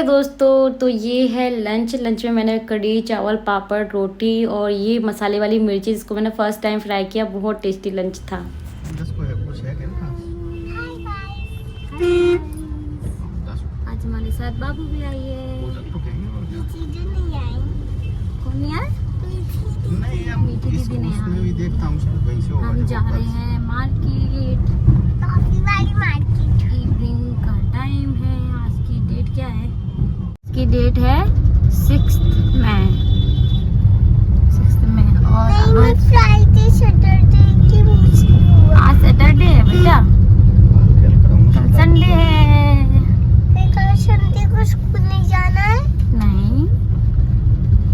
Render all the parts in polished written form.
दोस्तों, तो ये है लंच में मैंने कढ़ी चावल पापड़ रोटी और ये मसाले वाली मिर्ची, जिसको मैंने फर्स्ट टाइम फ्राई किया। बहुत टेस्टी लंच था। आज हमारे साथ बाबू भी आई है। कौन यार? मीठी दीदी ने। हम जा रहे हैं मार्केट। इवनिंग का टाइम है। आज की डेट क्या है? की डेट है 6 मई। और फ्राइडे सैटरडे की आज सैटरडे है बेटा, कल संडे है। कल संडे को स्कूल नहीं जाना है? नहीं,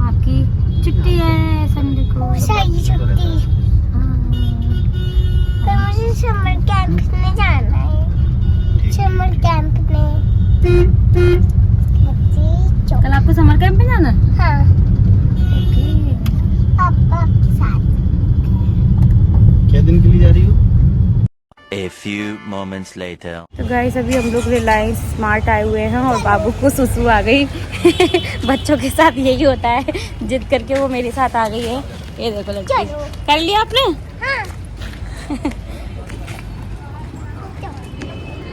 आपकी छुट्टी है संडे को। सही छुट्टी। पर मुझे समर कैंप में जाना है। समर कैंप में। कल आपको समर कैंप में जाना है? हाँ, ओके। पापा के साथ। क्या दिन के लिए जा रही हो? A few moments later. तो गाइस, अभी हम लोग रिलायंस स्मार्ट आए हुए हैं और बाबू को सुसु आ गई। बच्चों के साथ यही होता है, जिद करके वो मेरे साथ आ गई है। ये देखो लड़की, कर लिया आपने? हाँ।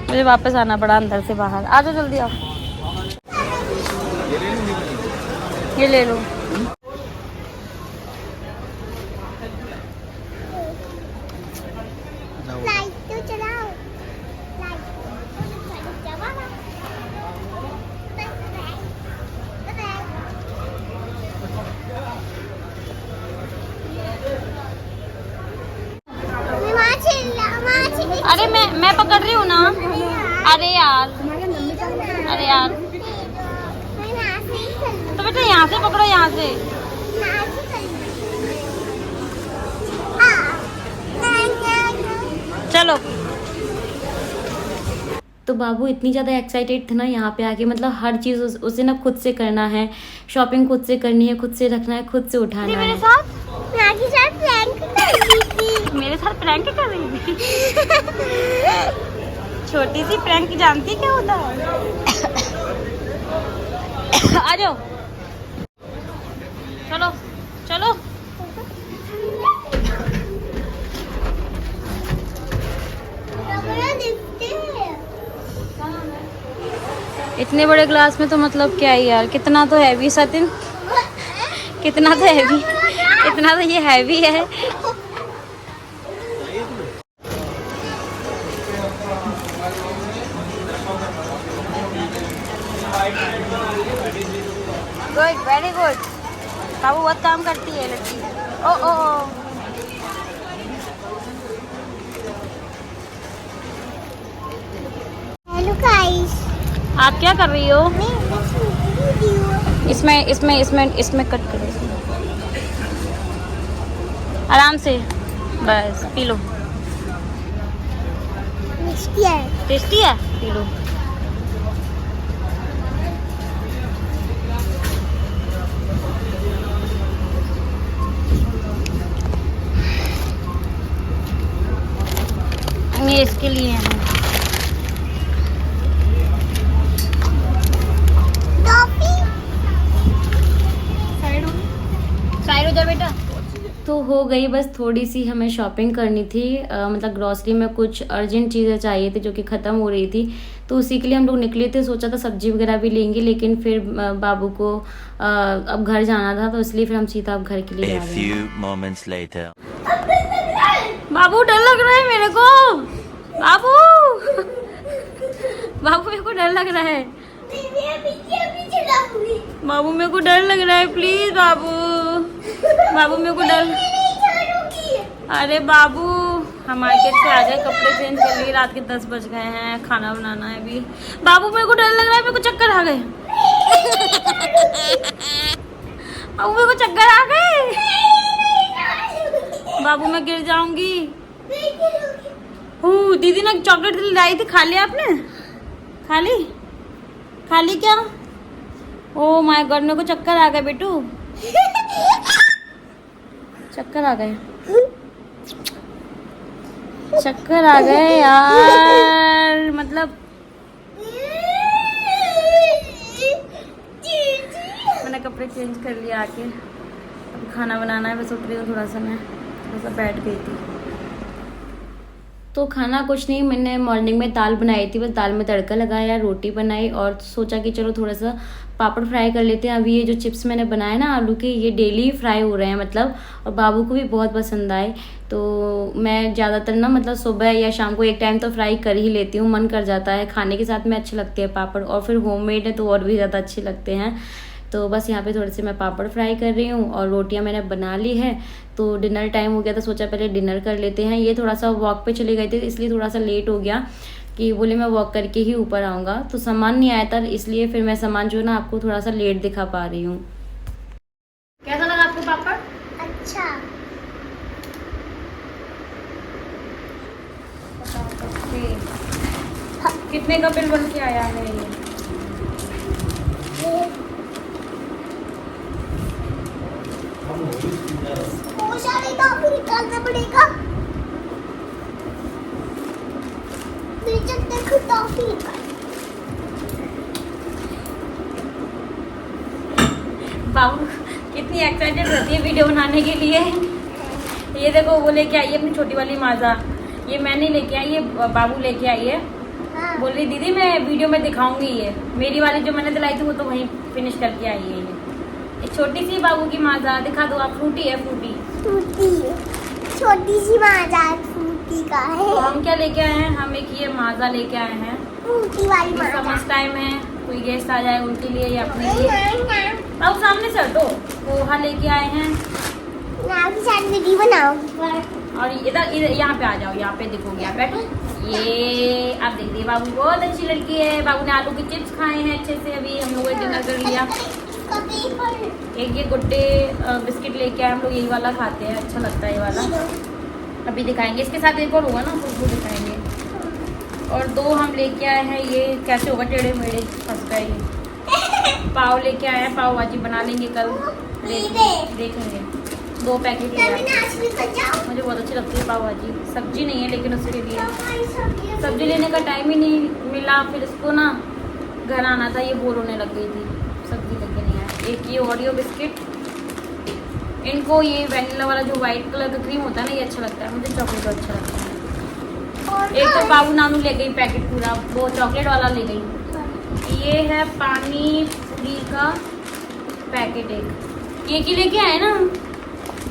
मुझे वापस आना पड़ा अंदर से बाहर। आ जाओ जल्दी आओ। ये ले लो। लाइट तो चलाओ। अरे मैं पकड़ रही हूँ ना। अरे यार, अरे यार, तो बेटा यहाँ से पकड़ो, यहाँ से। चलो। तो बाबू इतनी ज़्यादा एक्साइटेड थे ना यहाँ पे आके, मतलब हर चीज़ उसे ना खुद से करना है। शॉपिंग खुद से करनी है, खुद से रखना है, खुद से उठाना है। मेरे साथ प्रैंक कर रही थी। मेरे साथ प्रैंक कर रही थी। छोटी सी प्रैंक जानती क्या होता है? आ जाओ, चलो चलो। इतने बड़े ग्लास में तो मतलब क्या है यार, कितना तो हैवी सतिन, कितना तो हैवी, इतना तो ये हैवी है। Good, very good. बाबू बहुत काम करती है लड़की। ओ ओ ओ। Hello guys. आप क्या कर रही हो? इसमें कट करो, इसमें आराम से, बस पी लो। टेस्टी है, पी लो। ये इसके लिए है। साइड हो जा बेटा। तो हो गई, बस थोड़ी सी हमें शॉपिंग करनी थी। मतलब ग्रॉसरी में कुछ अर्जेंट चीज़ें चाहिए थी जो कि ख़त्म हो रही थी, तो उसी के लिए हम लोग निकले थे। सोचा था सब्जी वगैरह भी लेंगे, लेकिन फिर बाबू को अब घर जाना था, तो इसलिए फिर हम सीधा अब घर के लिए A जा रहे few हैं। moments later. बाबू डर लग रहा है मेरे को। बाबू बाबू मेरे को डर लग रहा है। बाबू मेरे को डर लग रहा है, प्लीज बाबू। बाबू मेरे को डर। अरे बाबू, हम मार्केट से आ गए, कपड़े चेंज कर लिए, रात के 10 बज गए हैं, खाना बनाना है अभी। बाबू मेरे को डर लग रहा है, मेरे को चक्कर आ गए। बाबू मेरे को चक्कर आ गए। बाबू मैं गिर जाऊंगी। दीदी ने चॉकलेट लाई थी, खा लिया आपने? खा ली? खा ली क्या? ओ माय गॉड, मेरे को चक्कर आ गए बेटू, चक्कर आ गए, चक्कर आ गए यार। मतलब कपड़े चेंज कर लिया आके, अब खाना बनाना है। बस उठ रही हूँ, थोड़ा सा बैठ गई थी। तो खाना कुछ नहीं, मैंने मॉर्निंग में दाल बनाई थी, बस दाल में तड़का लगाया, रोटी बनाई और सोचा कि चलो थोड़ा सा पापड़ फ्राई कर लेते हैं। अभी ये जो चिप्स मैंने बनाए ना आलू के, ये डेली फ्राई हो रहे हैं मतलब, और बाबू को भी बहुत पसंद आए। तो मैं ज़्यादातर ना मतलब सुबह या शाम को एक टाइम तो फ्राई कर ही लेती हूँ, मन कर जाता है खाने के साथ में, अच्छे लगते हैं पापड़, और फिर होममेड है तो और भी ज़्यादा अच्छे लगते हैं। तो बस यहाँ पे थोड़े से मैं पापड़ फ्राई कर रही हूँ और रोटियाँ मैंने बना ली है। तो डिनर टाइम हो गया तो सोचा पहले डिनर कर लेते हैं। ये थोड़ा सा वॉक पे चले गए थे इसलिए थोड़ा सा लेट हो गया, कि बोले मैं वॉक करके ही ऊपर आऊँगा, तो सामान नहीं आया था, इसलिए फिर मैं सामान जो है ना आपको थोड़ा सा लेट दिखा पा रही हूँ। कैसा लगा आपको पापड़? अच्छा। कितने का बिल बन के आया है ये? टॉफी निकालना पड़ेगा। देखो टॉफी निकाल। बाबू कितनी एक्साइटेड रहती है वीडियो बनाने के लिए। ये देखो वो लेके आई है अपनी छोटी वाली माजा, ये मैं नहीं लेके आई, ये बाबू लेके आई है। हाँ। बोल रही दीदी मैं वीडियो में दिखाऊंगी, ये मेरी वाली जो मैंने दिलाई थी वो तो वहीं फिनिश करके आई है। ये छोटी सी बाबू की माजा दिखा दो आप, फ्रूटी है, फ्रूटी छोटी सी माजा फ्रूटी का है। तो हम क्या लेके आए हैं, हम एक ये माजा लेके आए हैं, फ्रूटी वाली माजा। समझ टाइम है, कोई गेस्ट आ जाए उनके लिए या अपने लिए। अब सामने से हटो। पोहा लेके आए हैं, आपके साथ वीडियो बनाओ। और इधर यहाँ पे आ जाओ, यहाँ पे दिखोगे आप, बैठो। ये आप देखिए बाबू बहुत अच्छी लड़की है। बाबू ने आलू के चिप्स खाए हैं अच्छे से, अभी हम लोगों ने डिनर कर लिया। एक ये गुड्डे बिस्किट लेके आए हम लोग, यही वाला खाते हैं, अच्छा लगता है ये वाला। अभी दिखाएंगे, इसके साथ एक और होगा ना तो वो दिखाएंगे। और दो हम लेके आए हैं, ये कैसे होगा टेढ़े मेढ़े फंस गए। ये पाव लेके आए हैं, पाव भाजी बना लेंगे कल, देखेंगे। 2 पैकेट ले आए, मुझे बहुत अच्छी लगती है पाव भाजी। सब्जी नहीं है लेकिन उसके लिए सब्जी लेने का टाइम ही नहीं मिला, फिर इसको ना घर आना था, ये बोर होने लग गई थी, सब्जी लेके नहीं आया। एक ये ओरियो बिस्किट, इनको ये वैनिला वाला जो वाइट कलर का क्रीम होता है ना ये अच्छा लगता है, मुझे चॉकलेट अच्छा लगता है। एक तो बाबू नानू ले गई पैकेट पूरा, वो चॉकलेट वाला ले गई। ये है पानी पूरी का पैकेट, एक ही लेके आए ना,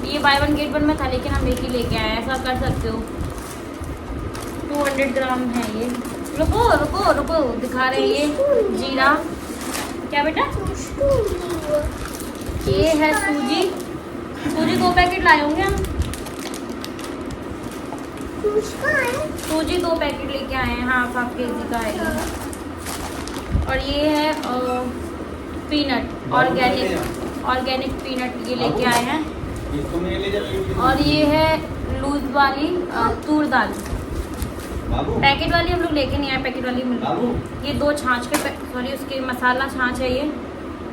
ये बाय 1 गेट 1 में था लेकिन हम एक ही लेके आए, ऐसा कर सकते हो। 200 ग्राम है ये। रुको रुको रुको, दिखा रहे हैं ये जीरा। क्या बेटा? ये है सूजी, सूजी 2 पैकेट लाए होंगे हम। सूजी 2 पैकेट लेके आए हैं, हाफ केजी का है ये। और ये है पीनट, ऑर्गेनिक पीनट ये लेके आए हैं। और ये है लूज वाली तूर दाल, पैकेट वाली हम लोग लेके नहीं आए, पैकेट वाली मिल रही। ये 2 छाछ के सॉरी उसके मसाला छाछ है, ये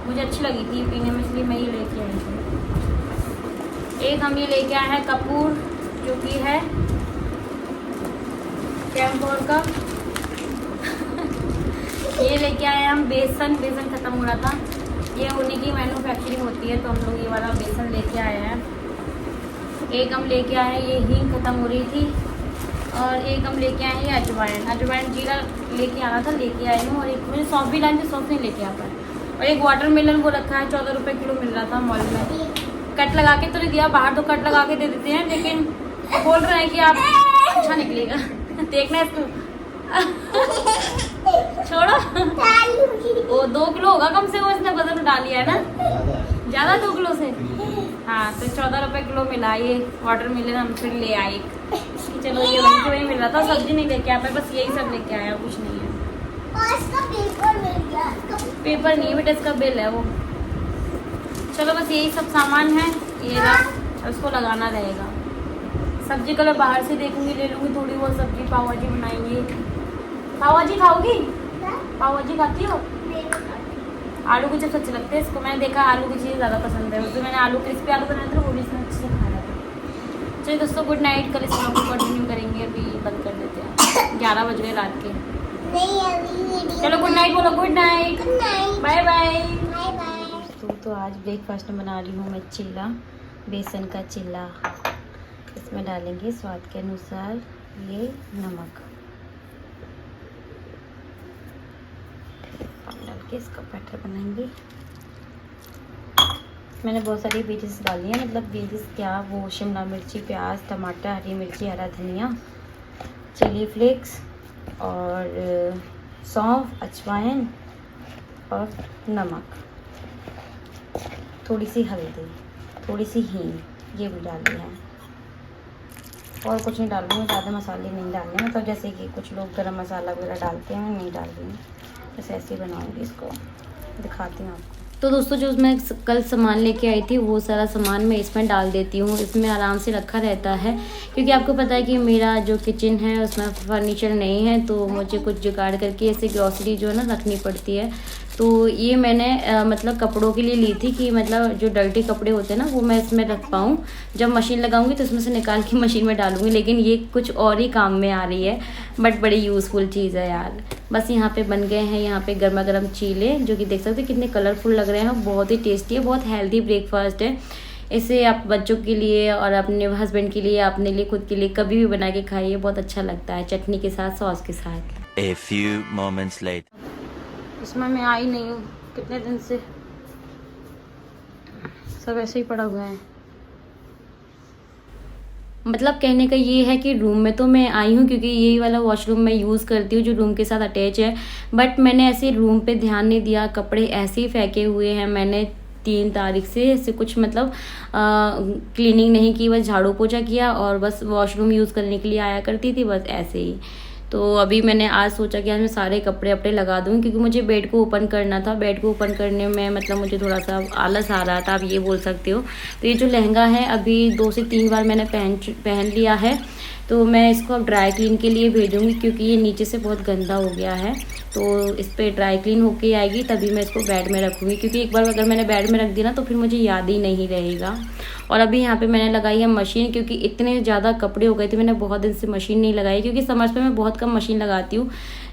मुझे अच्छी लगी थी पीने में इसलिए मैं ये लेके आई थी। एक हम ये लेके आए हैं कपूर, जो कि है कैम्पोर का। ये लेके आए हम बेसन खत्म हो रहा था, ये उन्हीं की मैन्युफैक्चरिंग होती है तो हम लोग ये वाला बेसन लेके आए हैं। एक हम लेके आए हैं, ये हींग खत्म हो रही थी। और एक हम लेके आए हैं ये अजवाइन जीरा लेके आना था, लेके आए हूँ। और एक मुझे सौंफ भी लाए थे, सौंफ नहीं लेके आता। और एक वाटरमेलन वो रखा है, 14 रुपये किलो मिल रहा था मॉल में। कट लगा के तो नहीं दिया, बाहर तो कट लगा के दे देते हैं, लेकिन बोल रहे हैं कि आप अच्छा निकलेगा। देखना इसको छोड़ो। वो 2 किलो होगा कम से कम, इसने वजन उठा लिया है ना ज़्यादा 2 किलो से। हाँ तो 14 रुपये किलो मिला ये वाटरमेलन, हम फिर ले आए। चलो ये वही मिल रहा था, सब्जी नहीं लेके आ पाए, बस यही सब लेके आया, कुछ नहीं है। पेपर नहीं है बेटा, इसका बिल है वो। चलो बस यही सब सामान है, ये रहा, उसको लगाना रहेगा। सब्जी कल बाहर से देखूंगी, ले लूँगी थोड़ी बहुत सब्जी, पाव भाजी बनाएंगे। पाव भाजी खाओगी? पाव भाजी खाती हो? आलू के चिप्स अच्छे लगते हैं इसको, मैंने देखा आलू की चीज़ ज़्यादा पसंद है, उसमें मैंने आलू क्रिस्पी आलू बनाया था वो भी इसमें अच्छे से खाया था। चलिए दोस्तों गुड नाइट, कल इस ब्लॉग को कंटिन्यू करेंगे, अभी बंद कर देते हैं, 11 बज गए रात के। नहीं अभी वीडियो। चलो गुड नाइट बोलो, good night, good night, bye bye. Bye bye. दोस्तों आज ब्रेकफास्ट में बना रही हूँ मैं चिल्ला, बेसन का चिल्ला। इसमें डालेंगे स्वाद के अनुसार ये नमक, डाल के इसका बैटर बनाएंगे। मैंने बहुत सारी वेजेस डाली हैं, मतलब वेजेस क्या, वो शिमला मिर्ची, प्याज, टमाटर, हरी मिर्ची, हरा धनिया, चिली फ्लेक्स और सौंफ, अजवाइन और नमक, थोड़ी सी हल्दी, थोड़ी सी हींग, ये भी डाल दिया है। और कुछ नहीं डाल रही हूँ, ज़्यादा मसाले नहीं डालने, मतलब जैसे कि कुछ लोग गरम मसाला वगैरह डालते हैं, नहीं डाल रही हूँ, बस ऐसे ही बनाऊँगी। इसको दिखाती हूँ आपको। तो दोस्तों जो मैं कल सामान लेके आई थी वो सारा सामान मैं इसमें डाल देती हूँ। इसमें आराम से रखा रहता है, क्योंकि आपको पता है कि मेरा जो किचन है उसमें फर्नीचर नहीं है, तो मुझे कुछ जुगाड़ करके ऐसे ग्रॉसरी जो है ना रखनी पड़ती है। तो ये मैंने मतलब कपड़ों के लिए ली थी कि मतलब जो डर्टी कपड़े होते हैं ना वो मैं इसमें रख पाऊँ। जब मशीन लगाऊंगी तो इसमें से निकाल के मशीन में डालूंगी, लेकिन ये कुछ और ही काम में आ रही है, बट बड़ी यूज़फुल चीज़ है यार। बस यहाँ पे बन गए हैं यहाँ पे गर्मा गर्म चीले, जो कि देख सकते हैं कितने कलरफुल लग रहे हैं। बहुत ही टेस्टी है, बहुत हेल्दी ब्रेकफास्ट है। इसे आप बच्चों के लिए और अपने हस्बैंड के लिए, अपने लिए, खुद के लिए कभी भी बना के खाइए, बहुत अच्छा लगता है चटनी के साथ, सॉस के साथ। A few moments later. इसमें मैं आई नहीं हूँ कितने दिन से, सब ऐसे ही पड़ा हुआ है। मतलब कहने का ये है कि रूम में तो मैं आई हूँ क्योंकि यही वाला वॉशरूम मैं यूज़ करती हूँ जो रूम के साथ अटैच है, बट मैंने ऐसे रूम पे ध्यान नहीं दिया, कपड़े ऐसे ही फेंके हुए हैं। मैंने 3 तारीख से ऐसे कुछ मतलब क्लीनिंग नहीं की, बस झाड़ू पोछा किया और बस वॉशरूम यूज़ करने के लिए आया करती थी, बस ऐसे ही। तो अभी मैंने आज सोचा कि आज मैं सारे कपड़े अपने लगा दूँ, क्योंकि मुझे बेड को ओपन करना था। बेड को ओपन करने में मतलब मुझे थोड़ा सा आलस आ रहा था, आप ये बोल सकते हो। तो ये जो लहंगा है अभी 2 से 3 बार मैंने पहन लिया है, तो मैं इसको अब ड्राई क्लीन के लिए भेजूँगी, क्योंकि ये नीचे से बहुत गंदा हो गया है। तो इस पर ड्राई क्लीन होके आएगी तभी मैं इसको बेड में रखूँगी, क्योंकि एक बार अगर मैंने बेड में रख दिया ना तो फिर मुझे याद ही नहीं रहेगा। और अभी यहाँ पे मैंने लगाई है मशीन, क्योंकि इतने ज़्यादा कपड़े हो गए थे, मैंने बहुत दिन से मशीन नहीं लगाई, क्योंकि समर्स पे मैं बहुत कम मशीन लगाती हूँ।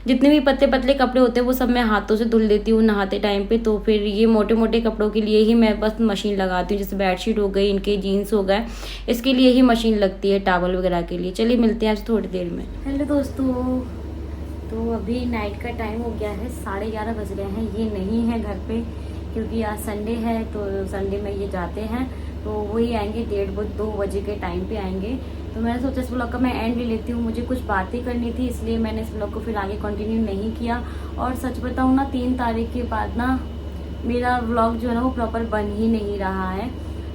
जितने भी पतले पतले कपड़े होते हैं वो सब मैं हाथों से धुल देती हूँ नहाते टाइम पे। तो फिर ये मोटे मोटे कपड़ों के लिए ही मैं बस मशीन लगाती हूँ, जैसे बेडशीट हो गई, इनके जीन्स हो गए, इसके लिए ही मशीन लगती है, टॉवल वगैरह के लिए। चलिए मिलते हैं आज थोड़ी देर में। हेलो दोस्तों, तो अभी नाइट का टाइम हो गया है, 11:30 बज रहे हैं। ये नहीं है घर पे क्योंकि आज संडे है, तो संडे में ये जाते हैं, तो वही आएंगे 1:30-2 बजे के टाइम पे आएंगे। तो मैंने सोचा इस ब्लॉग का मैं एंड ले लेती हूँ, मुझे कुछ बातें करनी थी, इसलिए मैंने इस ब्लॉग को फिर आगे कंटिन्यू नहीं किया। और सच बताऊँ ना, 3 तारीख के बाद ना मेरा व्लॉग जो है ना वो प्रॉपर बन ही नहीं रहा है।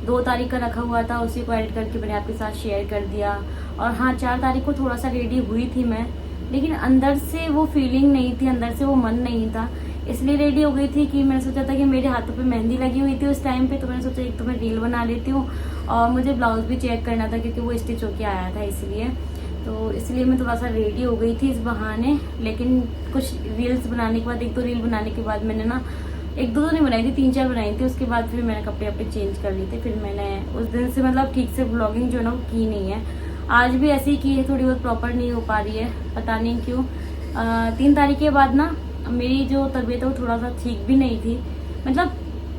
2 तारीख का रखा हुआ था, उसी को एडिट करके मैंने आपके साथ शेयर कर दिया। और हाँ, 4 तारीख को थोड़ा सा रेडी हुई थी मैं, लेकिन अंदर से वो फीलिंग नहीं थी, अंदर से वो मन नहीं था, इसलिए रेडी हो गई थी कि मैंने सोचा था कि मेरे हाथों पे मेहंदी लगी हुई थी उस टाइम पे, तो मैंने सोचा एक तो मैं रील बना लेती हूँ और मुझे ब्लाउज भी चेक करना था क्योंकि वो स्टिच होके आया था, इसलिए मैं थोड़ा सा रेडी हो गई थी इस बहाने। लेकिन कुछ रील्स बनाने के बाद, 1-2 रील बनाने के बाद मैंने ना 1-2 तो नहीं बनाई थी, 3-4 बनाई थी। उसके बाद फिर मैंने कपड़े अपने चेंज कर लिए थे। फिर मैंने उस दिन से मतलब ठीक से ब्लॉगिंग जो है ना वो की नहीं है। आज भी ऐसे ही की है, थोड़ी बहुत प्रॉपर नहीं हो पा रही है, पता नहीं क्यों। 3 तारीख के बाद ना मेरी जो तबीयत है वो थोड़ा सा ठीक भी नहीं थी, मतलब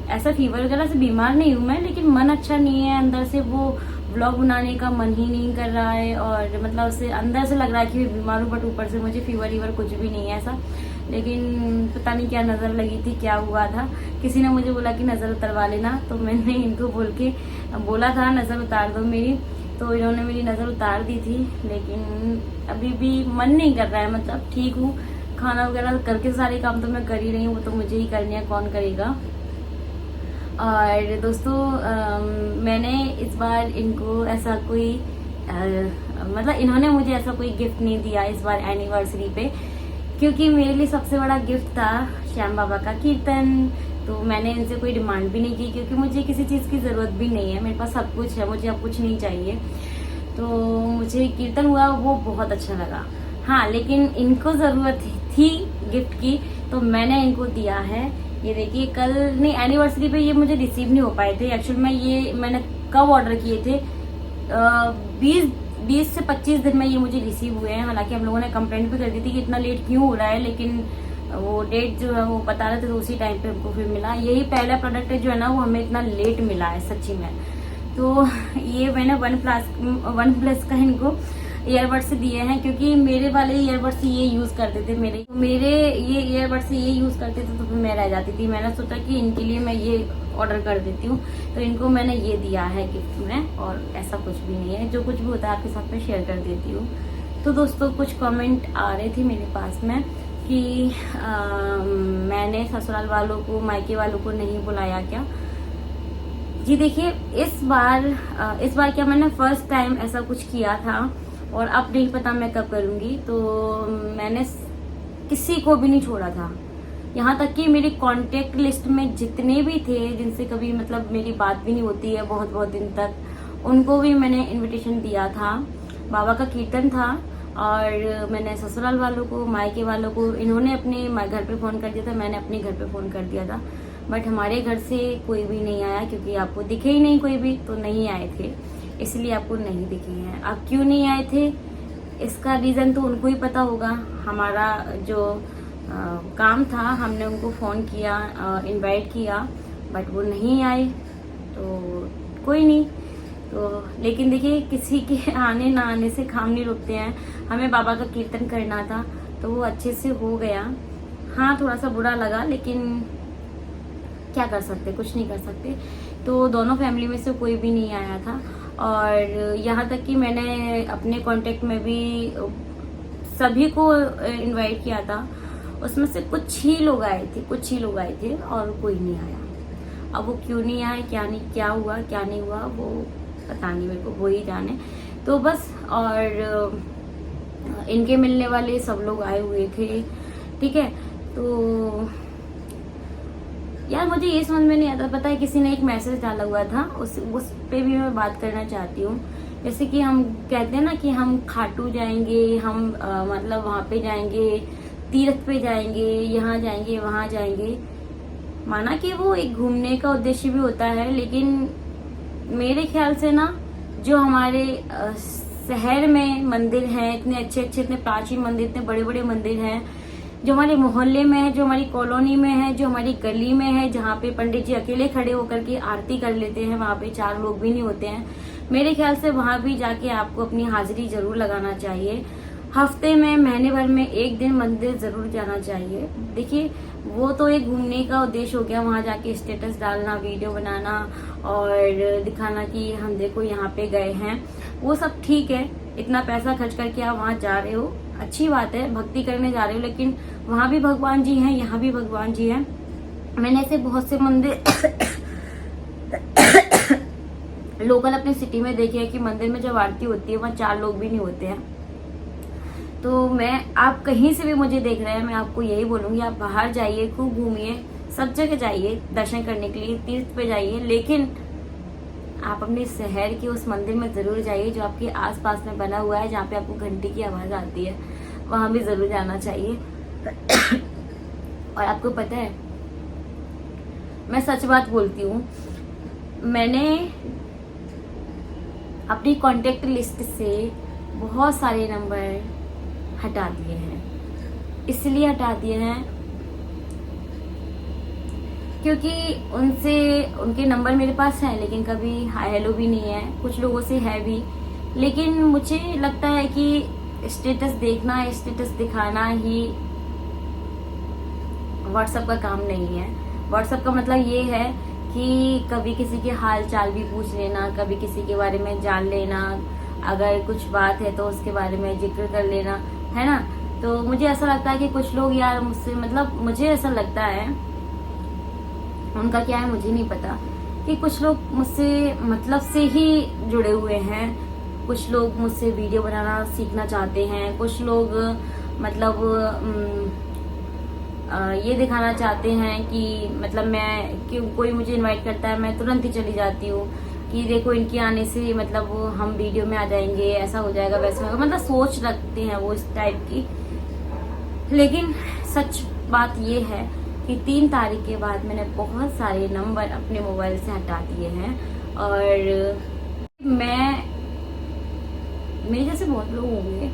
ऐसा फीवर वगैरह से बीमार नहीं हूँ मैं, लेकिन मन अच्छा नहीं है, अंदर से वो व्लॉग बनाने का मन ही नहीं कर रहा है। और मतलब से अंदर से लग रहा है कि मैं बीमार हूँ, बट ऊपर से मुझे फीवर कुछ भी नहीं है ऐसा। लेकिन पता नहीं क्या नज़र लगी थी, क्या हुआ था, किसी ने मुझे बोला कि नज़र उतरवा लेना, तो मैंने इनको बोला था नज़र उतार दो मेरी, तो इन्होंने मेरी नज़र उतार दी थी। लेकिन अभी भी मन नहीं कर रहा है, मतलब ठीक हूँ, खाना वगैरह करके सारे काम तो मैं कर ही रही हूँ, वो तो मुझे ही करनी है, कौन करेगा। और दोस्तों मैंने इस बार इनको ऐसा कोई मतलब इन्होंने मुझे ऐसा कोई गिफ्ट नहीं दिया इस बार एनिवर्सरी पे, क्योंकि मेरे लिए सबसे बड़ा गिफ्ट था श्याम बाबा का कीर्तन। तो मैंने इनसे कोई डिमांड भी नहीं की, क्योंकि मुझे किसी चीज़ की ज़रूरत भी नहीं है, मेरे पास सब कुछ है, मुझे अब कुछ नहीं चाहिए। तो मुझे कीर्तन हुआ वो बहुत अच्छा लगा। हाँ, लेकिन इनको ज़रूरत थी गिफ्ट की, तो मैंने इनको दिया है। ये देखिए, कल नहीं, एनिवर्सरी पे ये मुझे रिसीव नहीं हो पाए थे। एक्चुअली मैंने कब ऑर्डर किए थे, 20 से 25 दिन में ये मुझे रिसीव हुए हैं। हालांकि हम लोगों ने कंप्लेंट भी कर दी थी कि इतना लेट क्यों हो रहा है, लेकिन वो डेट जो है वो बता रहे थे, तो उसी टाइम पे हमको फिर मिला। यही पहला प्रोडक्ट जो है ना वो हमें इतना लेट मिला है सच्ची में। तो ये मैंने वन प्लस का इनको ईयरबड्स दिए हैं, क्योंकि मेरे वाले ईयरबड्स ये यूज करते थे, मेरे ये ईयरबड्स ये यूज करते थे, तो फिर मैं रह जाती थी। मैंने सोचा कि इनके लिए मैं ये ऑर्डर कर देती हूँ, तो इनको मैंने ये दिया है गिफ्ट में। और ऐसा कुछ भी नहीं है, जो कुछ भी होता है आपके साथ में शेयर कर देती हूँ। तो दोस्तों कुछ कमेंट आ रहे थे मेरे पास में कि मैंने ससुराल वालों को, मायके वालों को नहीं बुलाया क्या। जी देखिए, इस बार क्या मैंने फर्स्ट टाइम ऐसा कुछ किया था, और अब नहीं पता मैं कब करूंगी। तो मैंने किसी को भी नहीं छोड़ा था, यहाँ तक कि मेरी कांटेक्ट लिस्ट में जितने भी थे जिनसे कभी मतलब मेरी बात भी नहीं होती है बहुत बहुत दिन तक, उनको भी मैंने इनविटेशन दिया था। बाबा का कीर्तन था और मैंने ससुराल वालों को, मायके वालों को, इन्होंने अपने घर पे फोन कर दिया था, मैंने अपने घर पे फोन कर दिया था। बट हमारे घर से कोई भी नहीं आया, क्योंकि आपको दिखे ही नहीं कोई भी, तो नहीं आए थे, इसलिए आपको नहीं दिखे हैं। अब क्यों नहीं आए थे इसका रीज़न तो उनको ही पता होगा। हमारा जो काम था, हमने उनको फ़ोन किया, इनवाइट किया, बट वो नहीं आए, तो कोई नहीं। तो लेकिन देखिए, किसी के आने ना आने से काम नहीं रुकते हैं। हमें बाबा का कीर्तन करना था, तो वो अच्छे से हो गया। हाँ, थोड़ा सा बुरा लगा, लेकिन क्या कर सकते, कुछ नहीं कर सकते। तो दोनों फैमिली में से कोई भी नहीं आया था। और यहाँ तक कि मैंने अपने कांटेक्ट में भी सभी को इनवाइट किया था, उसमें से कुछ ही लोग आए थे और कोई नहीं आया। अब वो क्यों नहीं आए, क्या हुआ क्या नहीं हुआ, वो पता नहीं मेरे को, वो ही जाने। तो बस, और इनके मिलने वाले सब लोग आए हुए थे, ठीक है। तो यार मुझे ये समझ में नहीं आता, पता है किसी ने एक मैसेज डाला हुआ था, उस पे भी मैं बात करना चाहती हूँ। जैसे कि हम कहते हैं ना कि हम खाटू जाएंगे, हम मतलब वहाँ पे जाएंगे, तीर्थ पे जाएंगे, यहाँ जाएंगे, वहाँ जाएंगे। माना कि वो एक घूमने का उद्देश्य भी होता है, लेकिन मेरे ख्याल से ना, जो हमारे शहर में मंदिर हैं, इतने अच्छे अच्छे, इतने प्राचीन मंदिर, इतने बड़े बड़े मंदिर हैं, जो हमारे मोहल्ले में है, जो हमारी कॉलोनी में है, जो हमारी गली में है, जहाँ पे पंडित जी अकेले खड़े होकर के आरती कर लेते हैं, वहाँ पे 4 लोग भी नहीं होते हैं। मेरे ख्याल से वहाँ भी जाके आपको अपनी हाजिरी जरूर लगाना चाहिए। हफ्ते में, महीने भर में 1 दिन मंदिर जरूर जाना चाहिए। देखिए, वो तो एक घूमने का उद्देश्य हो गया, वहाँ जाके स्टेटस डालना, वीडियो बनाना और दिखाना कि हम देखो यहाँ पे गए हैं, वो सब ठीक है। इतना पैसा खर्च करके आप वहाँ जा रहे हो, अच्छी बात है, भक्ति करने जा रहे हो, लेकिन वहाँ भी भगवान जी हैं, यहाँ भी भगवान जी हैं। मैंने ऐसे बहुत से मंदिर लोकल अपनी सिटी में देखे हैं कि मंदिर में जब आरती होती है वहाँ 4 लोग भी नहीं होते हैं। तो आप कहीं से भी मुझे देख रहे हैं, मैं आपको यही बोलूंगी, आप बाहर जाइए, खूब घूमिए, सब जगह जाइए दर्शन करने के लिए, तीर्थ पे जाइए, लेकिन आप अपने शहर के उस मंदिर में जरूर जाइए जो आपके आसपास में बना हुआ है, जहाँ पे आपको घंटी की आवाज आती है, वहां भी जरूर जाना चाहिए। और आपको पता है, मैं सच बात बोलती हूँ, मैंने अपनी कांटेक्ट लिस्ट से बहुत सारे नंबर हटा दिए हैं। इसलिए हटा दिए हैं क्योंकि उनके नंबर मेरे पास हैं, लेकिन कभी हाय हेलो भी नहीं है, कुछ लोगों से है भी। लेकिन मुझे लगता है कि स्टेटस देखना, स्टेटस दिखाना ही व्हाट्सएप का काम नहीं है। व्हाट्सएप का मतलब ये है कि कभी किसी के हाल चाल भी पूछ लेना, कभी किसी के बारे में जान लेना, अगर कुछ बात है तो उसके बारे में जिक्र कर लेना, है ना। तो मुझे ऐसा लगता है कि कुछ लोग यार मुझसे, मतलब मुझे ऐसा लगता है, उनका क्या है मुझे नहीं पता, कि कुछ लोग मुझसे मतलब से ही जुड़े हुए हैं। कुछ लोग मुझसे वीडियो बनाना सीखना चाहते हैं, कुछ लोग मतलब ये दिखाना चाहते हैं कि मतलब कि कोई मुझे इनवाइट करता है, मैं तुरंत ही चली जाती हूँ कि देखो इनके आने से मतलब हम वीडियो में आ जाएंगे, ऐसा हो जाएगा, वैसा होगा, मतलब सोच रखते हैं वो इस टाइप की। लेकिन सच बात ये है कि 3 तारीख के बाद मैंने बहुत सारे नंबर अपने मोबाइल से हटा दिए हैं। और मेरे जैसे बहुत लोग होंगे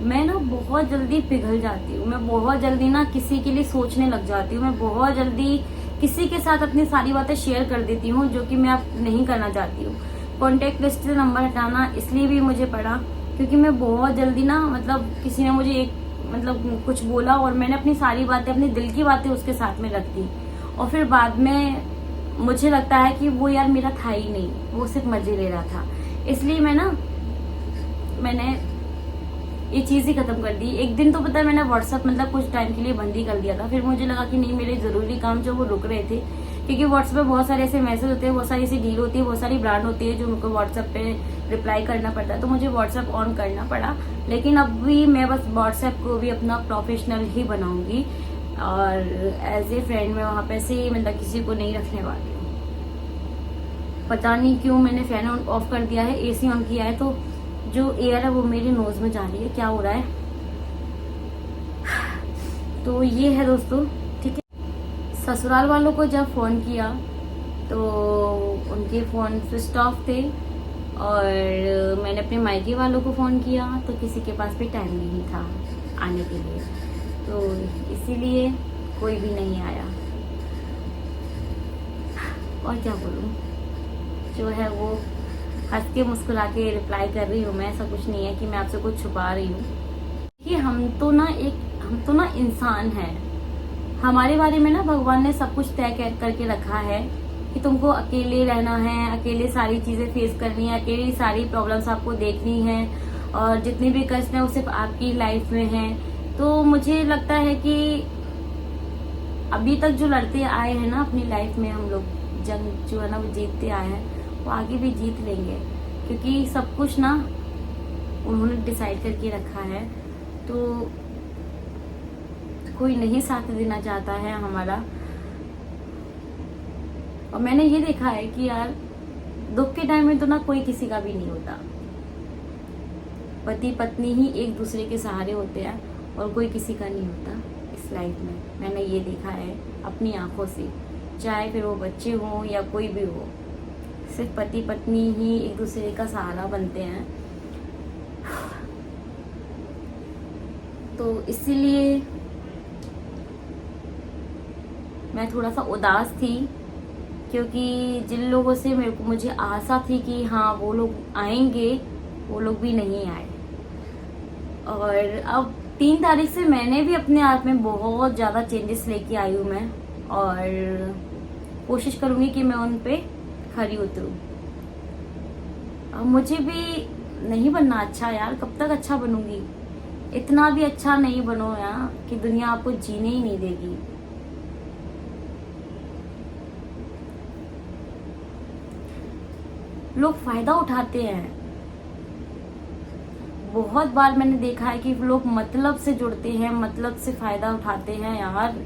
मैं ना बहुत जल्दी पिघल जाती हूँ, मैं बहुत जल्दी ना किसी के लिए सोचने लग जाती हूँ, मैं बहुत जल्दी किसी के साथ अपनी सारी बातें शेयर कर देती हूँ, जो कि मैं अब नहीं करना चाहती हूँ। कॉन्टेक्ट लिस्ट से नंबर हटाना इसलिए भी मुझे पड़ा क्योंकि मैं बहुत जल्दी ना, मतलब किसी ने मुझे कुछ बोला और मैंने अपनी सारी बातें, अपने दिल की बातें उसके साथ में रख दी, और फिर बाद में मुझे लगता है कि वो यार मेरा था ही नहीं, वो सिर्फ मजे ले रहा था। इसलिए मैंने ये चीज ही खत्म कर दी। एक दिन तो पता है मैंने व्हाट्सएप कुछ टाइम के लिए बंद ही कर दिया था। फिर मुझे लगा कि नहीं, मेरे जरूरी काम जो वो रुक रहे थे, क्योंकि व्हाट्सएप पे बहुत सारे ऐसे मैसेज होते हैं, बहुत सारी ऐसी डील होती है, बहुत सारी ब्रांड होती है जो मुझको व्हाट्सएप पे रिप्लाई करना पड़ता है, तो मुझे व्हाट्सएप ऑन करना पड़ा। लेकिन अब भी मैं बस व्हाट्सएप को भी अपना प्रोफेशनल ही बनाऊंगी और एज ए फ्रेंड में वहां पे से किसी को नहीं रखने वाली हूँ। पता नहीं क्यों मैंने फैन ऑफ कर दिया है, एसी ऑन किया है, तो जो एयर है वो मेरे नोज में जा रही है। क्या हो रहा है? तो ये है दोस्तों, ठीक है। ससुराल वालों को जब फोन किया तो उनके फोन स्विच ऑफ थे, और मैंने अपने मायके वालों को फोन किया तो किसी के पास भी टाइम नहीं था आने के लिए, तो इसीलिए कोई भी नहीं आया। और क्या बोलूं, जो है वो हंस के मुस्कुरा के रिप्लाई कर रही हूँ मैं। ऐसा कुछ नहीं है कि मैं आपसे कुछ छुपा रही हूँ। कि हम तो ना इंसान हैं। हमारे बारे में ना भगवान ने सब कुछ तय करके रखा है कि तुमको अकेले रहना है, अकेले सारी चीजें फेस करनी है, अकेली सारी प्रॉब्लम्स आपको देखनी है, और जितनी भी कष्ट है वो सिर्फ आपकी लाइफ में है। तो मुझे लगता है कि अभी तक जो लड़ते आए हैं ना अपनी लाइफ में, हम लोग जंग जो है ना वो जीतते आए हैं, वो आगे भी जीत लेंगे, क्योंकि सब कुछ ना उन्होंने डिसाइड करके रखा है। तो कोई नहीं साथ देना चाहता है हमारा। और मैंने ये देखा है कि यार दुख के टाइम में तो ना कोई किसी का भी नहीं होता, पति पत्नी ही एक दूसरे के सहारे होते हैं, और कोई किसी का नहीं होता इस लाइफ में। मैंने ये देखा है अपनी आंखों से, चाहे फिर वो बच्चे हों या कोई भी हो, सिर्फ पति पत्नी ही एक दूसरे का सहारा बनते हैं। तो इसीलिए मैं थोड़ा सा उदास थी, क्योंकि जिन लोगों से मुझे आशा थी कि हाँ वो लोग आएंगे, वो लोग भी नहीं आए। और अब 3 तारीख से मैंने भी अपने आप में बहुत ज़्यादा चेंजेस लेके आई हूँ मैं, और कोशिश करूँगी कि मैं उन पे खरी उतरूँ। अब मुझे भी नहीं बनना अच्छा यार, कब तक अच्छा बनूंगी? इतना भी अच्छा नहीं बनो यार कि दुनिया आपको जीने ही नहीं देगी। लोग फायदा उठाते हैं। बहुत बार मैंने देखा है कि लोग मतलब से जुड़ते हैं, मतलब से फायदा उठाते हैं यार।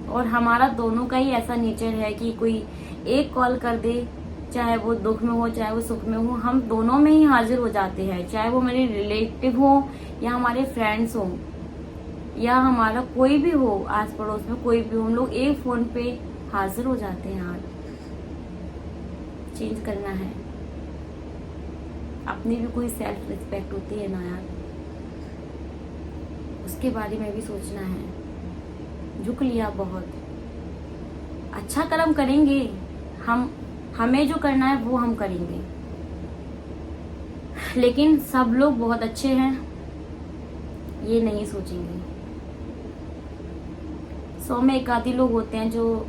और हमारा दोनों का ही ऐसा नेचर है कि कोई एक कॉल कर दे, चाहे वो दुख में हो चाहे वो सुख में हो, हम दोनों में ही हाजिर हो जाते हैं। चाहे वो मेरे रिलेटिव हो या हमारे फ्रेंड्स हो या हमारा कोई भी हो, आस पड़ोस में कोई भी हो, हम लोग एक फोन पे हाजिर हो जाते हैं यार। चेंज करना है, अपनी भी कोई सेल्फ रिस्पेक्ट होती है ना यार, उसके बारे में भी सोचना है। झुक लिया बहुत, अच्छा कर्म करेंगे हम, हमें जो करना है वो हम करेंगे। लेकिन सब लोग बहुत अच्छे हैं ये नहीं सोचेंगे। 100 में एक आधी लोग होते हैं जो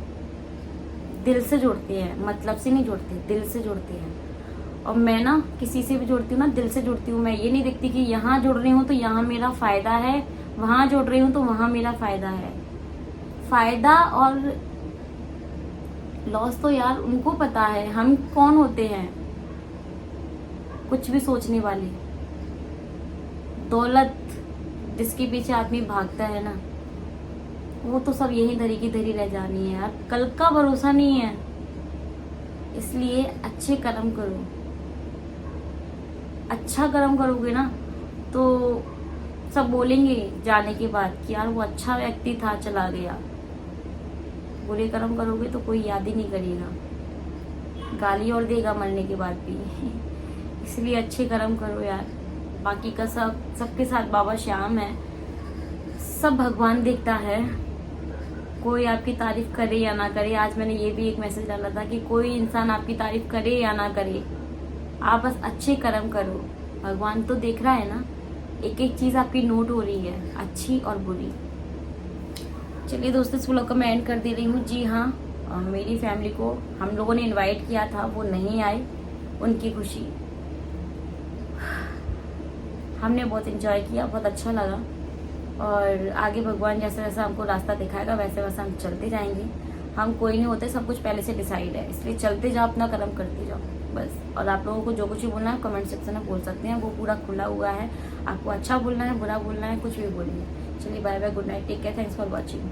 दिल से जुड़ते हैं, मतलब से नहीं जुड़ते, दिल से जुड़ते हैं। और मैं ना किसी से भी जुड़ती हूँ ना, दिल से जुड़ती हूँ। मैं ये नहीं देखती कि यहाँ जुड़ रही हूँ तो यहाँ मेरा फायदा है, वहां जुड़ रही हूँ तो वहां मेरा फायदा है। फायदा और लॉस तो यार उनको पता है, हम कौन होते हैं कुछ भी सोचने वाले। दौलत जिसके पीछे आदमी भागता है ना, वो तो सब यही धरी की धरी रह जानी है यार, कल का भरोसा नहीं है। इसलिए अच्छे कर्म करो, अच्छा कर्म करोगे ना तो सब बोलेंगे जाने के बाद कि यार वो अच्छा व्यक्ति था, चला गया। बुरे कर्म करोगे तो कोई याद ही नहीं करेगा, गाली और देगा मरने के बाद भी। इसलिए अच्छे कर्म करो यार, बाकी का सबके साथ बाबा श्याम है। सब भगवान देखता है, कोई आपकी तारीफ करे या ना करे। आज मैंने ये भी एक मैसेज डाला था कि कोई इंसान आपकी तारीफ करे या ना करे, आप बस अच्छे कर्म करो, भगवान तो देख रहा है ना। एक एक चीज़ आपकी नोट हो रही है, अच्छी और बुरी। चलिए दोस्तों, इस व्लॉग को मैं एंड कर दे रही हूँ। जी हाँ, मेरी फैमिली को हम लोगों ने इनवाइट किया था, वो नहीं आए, उनकी खुशी। हमने बहुत एंजॉय किया, बहुत अच्छा लगा। और आगे भगवान जैसा जैसा हमको रास्ता दिखाएगा वैसे वैसे हम चलते जाएंगे। हम कोई नहीं होते, सब कुछ पहले से डिसाइड है, इसलिए चलते जाओ, अपना कर्म करते जाओ बस। और आप लोगों को जो कुछ भी बोलना है कमेंट सेक्शन में बोल सकते हैं, वो पूरा खुला हुआ है। आपको अच्छा बोलना है, बुरा बोलना है, कुछ भी बोलिए। चलिए bye bye, good night, take care, thanks for watching.